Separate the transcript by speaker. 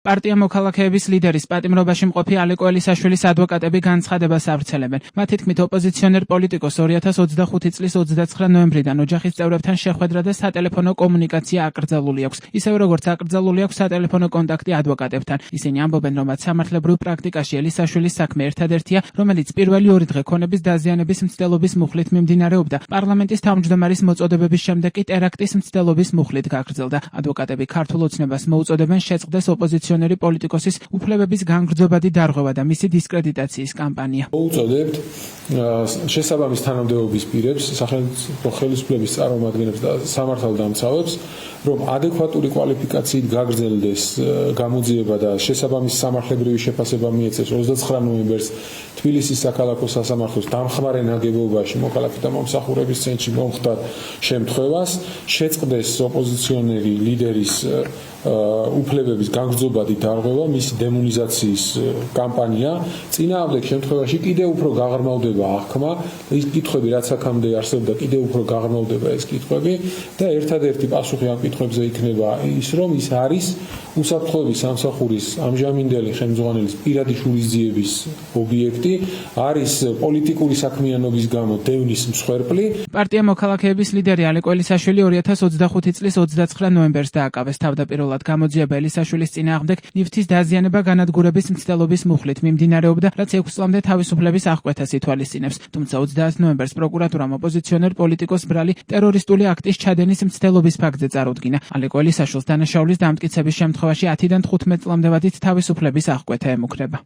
Speaker 1: პარტია მოქალაქეების ლიდერის პატიმრობაში მყოფი ალეკო ელისაშვილის ადვოკატები განცხადებას ავრცელებენ. მათი თქმით, ოპოზიციონერ პოლიტიკოს 2025 წლის 29 ნოემბრიდან ოჯახის წევრებთან შეხვედრა და სატელეფონო კომუნიკაცია აკრძალული აქვს. ისევე როგორც აკრძალული აქვს სატელეფონო კონტაქტი ადვოკატებთან. ისინი ამბობენ, რომ სამართლებრივ პრაქტიკაში ელისაშვილის საქმე ერთადერთია, რომელიც პირველი 2 დღე ქონების დაზიანების მცდელობის მუხლით მიმდინარეობდა. პარლამენტის თავმჯდომარის მოწოდებების შემდეგ კი ტერაქტის მცდელობის მუხლით გაგრძელდა. ადვოკატები ქართულ ოცნებას მოუწოდებენ შეწყდეს ოპოზიციონერი პოლიტიკოსის უფლებების განგრძობადი დარღვევა და მისი დისკრედიტაციის კამპანია.
Speaker 2: მოუწოდებთ შესაბამის თანამდებობის პირებს, სახელმწიფო ხელისუფლების წარმომადგენლებს და სამართალდამცავებს, რომ ადეკვატური კვალიფიკაციით გაგრძელდეს გამოძიება და შესაბამის სამართლებრივი შეფასება მიეცეს 29 ნოემბერს თბილისის საქალაქო სასამართლოს დამხმარე ნაგებობაში მოქალაქეთა მომსახურების ცენტრში მომხდარ შემთხვევას, შეწყდეს ოპოზიციონერი ლიდერის უფლებების განგრძობადი დარღვევა, მისი დემონიზაციის კამპანია. წინააღმდეგ შემთხვევაში კიდევ უფრო გაღრმავდება აღქმა, ის კითხვები, რაც აქამდე არსებობდა, კიდევ უფრო გაღრმავდება ეს კითხვები და ერთადერთი პასუხი ამ კითხვებზე იქნება ის, რომ ის არის უსაფრთხოების სამსახურის ამჟამინდელი ხელმძღვანელის პირადი შურისძიების ობიექტი, არის პოლიტიკური საქმიანობის გამო დევნის მსხვერპლი.
Speaker 1: პარტია მოქალაქეების ლიდერი ალეკო ელისაშვილი 2025 წლის 29 ნოემბერს დააკავეს. თავდაპირველად გამოძიება ელისაშვილის წინააღმდეგ ნივთის დაზიანება განადგურების მცდელობის მუხლით მიმდინარეობდა, რაც 6 წლამდე თავისუფლების აღკვეთას ითვალისწინებს. თუმცა 30 ნოემბერს პროკურატურამ ოპოზიციონერ პოლიტიკოს ბრალი ტერორისტული აქტის ჩადენის მცდელობის ფაქტზე წარუდგინა. ალეკო ელისაშვილს დანაშაულის დამტკიცების შემთხვევაში 10-დან 15 წლამდე ვადით თავისუფლების აღკვეთა ემუქრება.